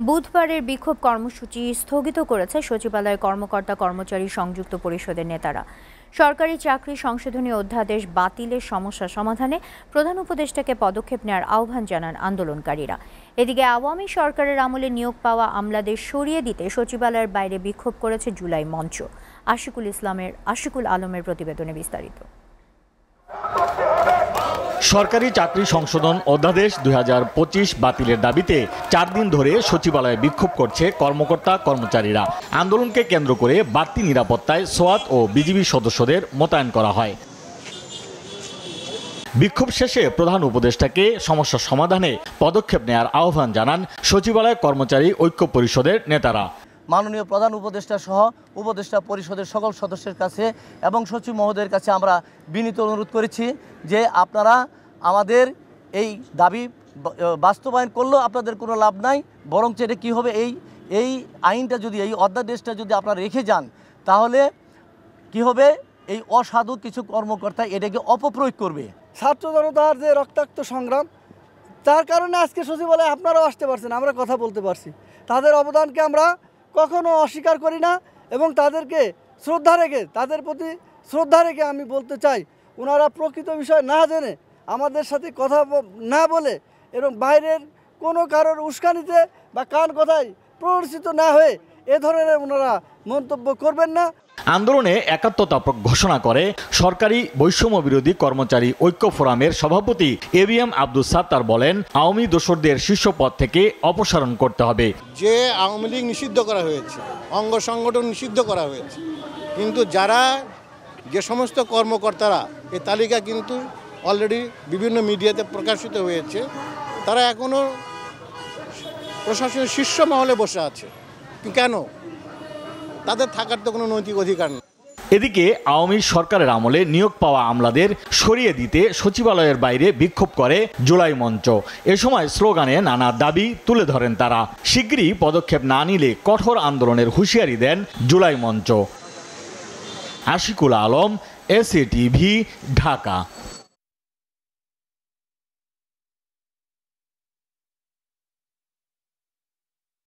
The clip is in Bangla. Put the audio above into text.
বুধবারের বিক্ষোভ কর্মসূচি স্থগিত করেছে সচিবালয়ের কর্মকর্তা কর্মচারী সংযুক্ত পরিষদের নেতারা। সরকারি চাকরি সংশোধনী অধ্যাদেশ বাতিলের সমস্যা সমাধানে প্রধান উপদেষ্টাকে পদক্ষেপ নেওয়ার আহ্বান জানান আন্দোলনকারীরা। এদিকে আওয়ামী সরকারের আমলে নিয়োগ পাওয়া আমলাদের সরিয়ে দিতে সচিবালয়ের বাইরে বিক্ষোভ করেছে জুলাই মঞ্চ। আশিকুল আলমের প্রতিবেদনে বিস্তারিত। সরকারি চাকরি সংশোধন অধ্যাদেশ 2025 বাতিলের দাবিতে 4 দিন ধরে সচিবালয়ে বিক্ষোভ করছে কর্মকর্তা কর্মচারীরা। আন্দোলনকে কেন্দ্র করে বাড়তি নিরাপত্তায় সোয়াত ও বিজিবি সদস্যদের মোতায়েন করা হয়। বিক্ষোভ শেষে প্রধান উপদেষ্টাকে সমস্যা সমাধানে পদক্ষেপ নেওয়ার আহ্বান জানান সচিবালয় কর্মচারী ঐক্য পরিষদের নেতারা। মাননীয় প্রধান উপদেষ্টা সহ উপদেষ্টা পরিষদের সকল সদস্যের কাছে এবং সচিব মহোদয়ের কাছে আমরা বিনীত অনুরোধ করেছি যে আপনারা আমাদের এই দাবি বাস্তবায়ন করলেও আপনাদের কোনো লাভ নাই, বরঞ্চ এটা কী হবে, এই আইনটা যদি, এই অধ্যাদেশটা যদি আপনারা রেখে যান তাহলে কি হবে, এই অসাধু কিছু কর্মকর্তা এটাকে অপপ্রয়োগ করবে। ছাত্র জনতার যে রক্তাক্ত সংগ্রাম, তার কারণে আজকে সচিবালয়ে আপনারাও আসতে পারছেন, আমরা কথা বলতে পারছি। তাদের অবদানকে আমরা কখনো অস্বীকার করি না এবং তাদেরকে শ্রদ্ধা রেখে, তাদের প্রতি শ্রদ্ধা রেখে আমি বলতে চাই, ওনারা প্রকৃত বিষয় না জেনে, আমাদের সাথে কথা না বলে এবং বাইরের কোনো কারোর উস্কানিতে বা কান কথায় প্ররোচিত না হয়ে এ ধরনের ওনারা মন্তব্য করবেন না। আন্দোলনে একাত্মতা ঘোষণা করে সরকারি বৈষম্য বিরোধী কর্মচারী ঐক্য ফোরামের সভাপতি এবিএম আব্দুস সাত্তার বলেন, আওয়ামী দোসরদের শীর্ষ পদ থেকে অপসারণ করতে হবে। যে আওয়ামী লীগ নিষিদ্ধ করা হয়েছে, অঙ্গ সংগঠন নিষিদ্ধ করা হয়েছে, কিন্তু যে সমস্ত কর্মকর্তারা, এই তালিকা কিন্তু অলরেডি বিভিন্ন মিডিয়াতে প্রকাশিত হয়েছে, তারা এখনও প্রশাসনের শীর্ষ মহলে বসে আছে। কেন? তাদের থাকার তো কোনো নৈতিক অধিকার নেই। এদিকে আওয়ামী সরকারের আমলে নিয়োগ পাওয়া আমলাদের সরিয়ে দিতে সচিবালয়ের বাইরে বিক্ষোভ করে জুলাই মঞ্চ। এ সময় স্লোগানে নানা দাবি তুলে ধরেন তারা। শিগগিরই পদক্ষেপ না নিলে কঠোর আন্দোলনের হুঁশিয়ারি দেন জুলাই মঞ্চ। আশিকুল আলম, এসএটিভি, ঢাকা।